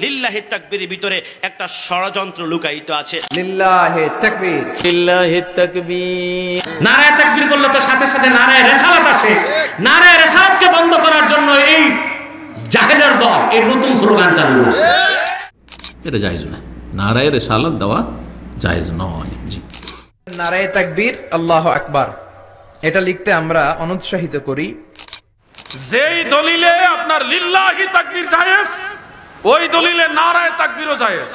লিল্লাহি তাকবীরের ভিতরে একটা ষড়যন্ত্র লুকায়িত আছে। লিল্লাহি তাকবীর, লিল্লাহি তাকবীর। নারায়ে তাকবীর বললে তো সাথে সাথে নারায়ে রিসালাত আসে। নারায়ে রিসালাতকে বন্ধ করার জন্য এই জাহেলের দল এই নতুন স্লোগান চালু করছে। এটা জায়েজ না, নারায়ে রিসালাত দেওয়া জায়েজ নয়। জি, নারায়ে তাকবীর আল্লাহু আকবার, এটা লিখতে আমরা অনুৎসাহিত করি। যেই দলিলে আপনার লিল্লাহি তাকবীর জায়েজ, ওই দলিলে নারায়ে তাকবীরও জায়েজ।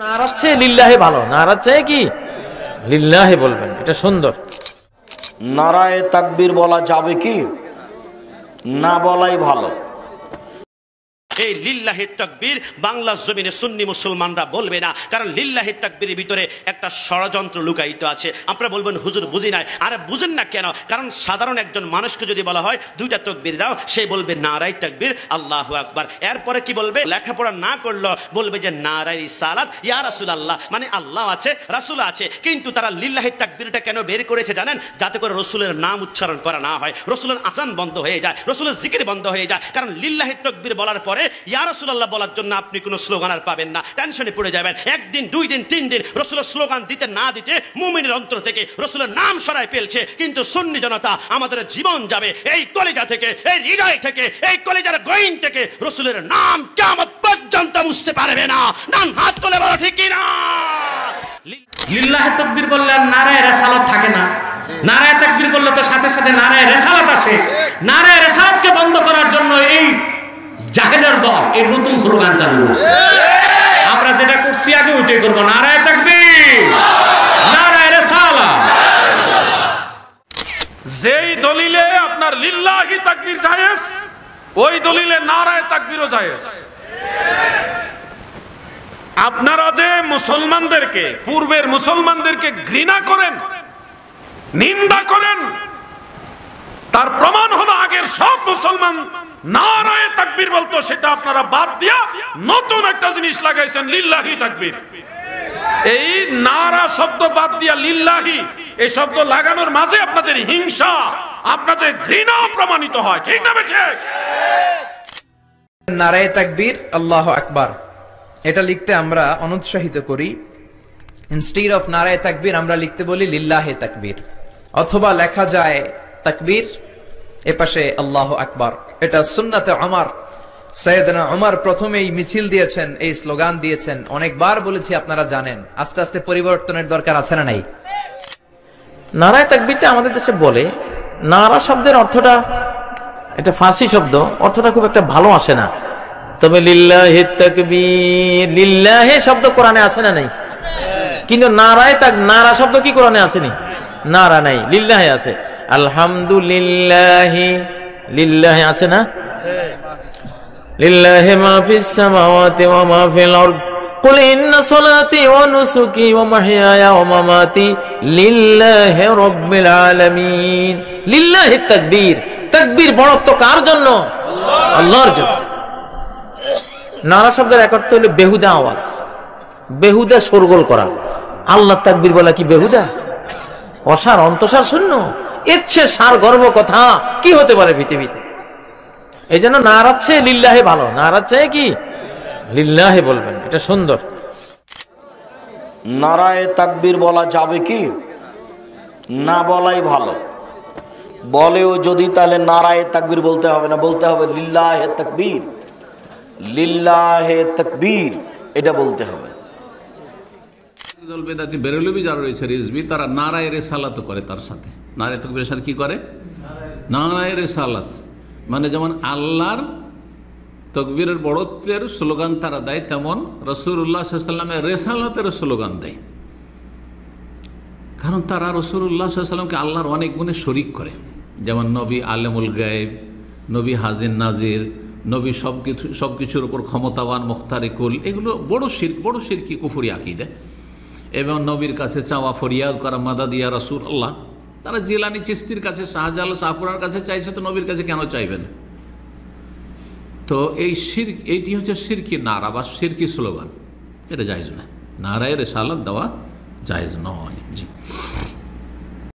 নারার চেয়ে লিল্লাহে ভালো, নারার চেয়ে কি লিল্লাহে বলবেন, এটা সুন্দর। নারায়ে তাকবীর বলা যাবে কি? না বলাই ভালো। এই লিল্লাহি তাকবীর বাংলা জমিনে সুন্নি মুসলমানরা বলবে না, কারণ লিল্লাহি তাকবীরের ভিতরে একটা ষড়যন্ত্র লুকায়িত আছে। আপনারা বলবেন হুজুর বুঝি নাই। আরে বুঝেন না কেন? কারণ সাধারণ একজন মানুষকে যদি বলা হয় দুইটা তাকবীর দাও, সে বলবে নারায়ে তাকবীর আল্লাহু আকবার। এরপরে কি বলবে? লেখাপড়া না করলো বলবে যে নারায়ে রিসালাত ইয়া রাসূলুল্লাহ, মানে আল্লাহ আছে রাসূল আছে। কিন্তু তারা লিল্লাহি তাকবীরটা কেন বের করেছে জানেন? যাতে করে রসুলের নাম উচ্চারণ করা না হয়, রসুলের আযান বন্ধ হয়ে যায়, রসুলের জিকির বন্ধ হয়ে যায়। কারণ লিল্লাহি তাকবীর বলার পরে ইয়া রাসূলুল্লাহ বলার জন্য আপনি কোনো স্লোগান আর পাবেন না, টেনশনে পড়ে যাবেন। একদিন, দুই দিন, তিন দিন রসুলের স্লোগান দিতে না দিতে মুমিনের অন্তর থেকে রসুলের নাম সরায় ফেলছে। কিন্তু সুন্নি জনতা আমাদের জীবন যাবে এই কলিজা থেকে, এই হৃদয় থেকে, এই কলিজার গহীন থেকে রসুলের নাম কিয়ামত পর্যন্ত মুছতে পারবে না। নাম হাত তুলে বলো ঠিক কি না? লিল্লাহি তাকবীর বললে আর নারায়ে রিসালাত থাকে না। নারায়ে তাকবীর বললে তো সাথে সাথে নারায়ে রিসালাত আসে। নারায়ে রিসালাতকে বন্ধ করার জন্য এই জাহেলের দল এই নতুন স্লোগান চালু করছে। আমরা যেটা করছি আগে ওইটাই করব, নারায়ে তাকবীর, নারায়ে রিসালাত। যেই দলিলে আপনার লিল্লাহি তাকবীর জায়েজ, ওই দলিলে নারায়ে তাকবীরও জায়েজ। আপনারা যে মুসলমানদেরকে, পূর্বের মুসলমানদেরকে ঘৃণা করেন, নিন্দা করেন, তার প্রমাণ হলো আগের সব মুসলমান নারায়ে তাকবীর বলতো, সেটা আপনারা বাদ দিয়া নতুন একটা জিনিস লাগাইছেন, লিল্লাহি তাকবীর। এই নারা শব্দ বাদ দিয়া লিল্লাহি এই শব্দ লাগানোর মাঝে আপনাদের হিংসা, আপনাদের ঘৃণা প্রমাণিত হয়, ঠিক না ঠিক? নারায়ে তাকবীর আল্লাহু আকবার, এটা লিখতে আমরা অনুৎসাহিত করি। ইনস্টেড অফ নারায়ে তাকবীর আমরা লিখতে বলি লিল্লাহি তাকবীর, অথবা লেখা যায় তাকবীর এপাশে আল্লাহু আকবার। এটা সুন্নাতে ওমর, সাইয়েদনা ওমর প্রথমেই মিছিল দিয়েছেন, এই স্লোগান দিয়েছেন। অনেকবার বলেছি, আপনারা জানেন। আস্তে আস্তে পরিবর্তনের দরকার আছে না নাই? নারায়ে তাকবীরটা আমাদের দেশে বলে, নারা শব্দের অর্থটা, এটা ফার্সি শব্দ, অর্থটা খুব একটা ভালো আসে না। তবে লিল্লাহি তাকবীর, লিল্লাহি শব্দ কোরআনে আছে না নাই? কিন্তু নারায়ে নারা শব্দ কি কোরআনে আসেনি? নারা নাই, লিল্লাহি আছে। আলহামদুলিল্লাহি, লিল্লাহি আছে না? লিল্লাহি মা ফিস সামাওয়াতি ওয়া মা ফিল আরদ, কুল ইন্না সলাতি ওয়া নুসুকি ওয়া মাহইয়ায়া ওয়া মামাতি লিল্লাহি রাব্বিল আলামিন। লিল্লাহি তাকবীর, তাকবীর বড়ত্ব কার জন্য? আল্লাহর জন্য। নারা শব্দের এক অর্থ হলো বেহুদা আওয়াজ, বেহুদা শোরগোল করা। আল্লাহ তাকবীর বলা কি বেহুদা? অসার, অন্তঃসার শূন্য, এর চেয়ে সার গর্ব কথা কি হতে পারে পৃথিবীতে? এই জন্য নারার চেয়ে লিল্লাহে ভালো, নারার চেয়ে কি লিল্লাহে বলবেন, এটা সুন্দর। নারায়ে তাকবীর বলা যাবে কি? না বলাই ভালো। বলেও যদি, তাহলে নারায়ে তাকবীর বলতে হবে না, বলতে হবে লিল্লাহে তাকবীর, লিল্লাহে তাকবীর, এটা বলতে হবে। বেদাতি বেরলবি যারা রয়েছে রিজভি, তারা নারায়ে রিসালাত করে, তার সাথে নারায়ে তাকবীরের সাথে কি করে? নারায়ে রিসালাত, মানে যেমন আল্লাহর তাকবীরের বড়ত্বের স্লোগান তারা দেয়, তেমন রাসূলুল্লাহ সাল্লাল্লাহু আলাইহি ওয়াসাল্লামের রিসালাতের স্লোগান দেয়। কারণ তারা রাসূলুল্লাহ সাল্লাল্লাহু আলাইহি ওয়াসাল্লামকে আল্লাহর অনেক গুণে শরীক করে। যেমন নবী আলেমুল গায়েব, নবী হাজির নাজির, নবী সব কিছুর উপর ক্ষমতাবান, মুখতারিকুল, এগুলো বড় শিরক, বড় শিরকি কুফরি আকীদা। এবং নবীর কাছে চাওয়া, ফরিয়াদ করা, মাদাদ ইয়া রাসূলুল্লাহ। তারা জিলানী চিশতির কাছে, শাহজালাল, শাহপুরার কাছে চাইছে, তো নবীর কাছে কেন চাইবেন? তো এই শিরক, এইটি হচ্ছে শিরকি নারা বা শিরকি স্লোগান, এটা জায়েজ না। নারায়ে রিসালাত দেওয়া জায়েজ নয়। জি।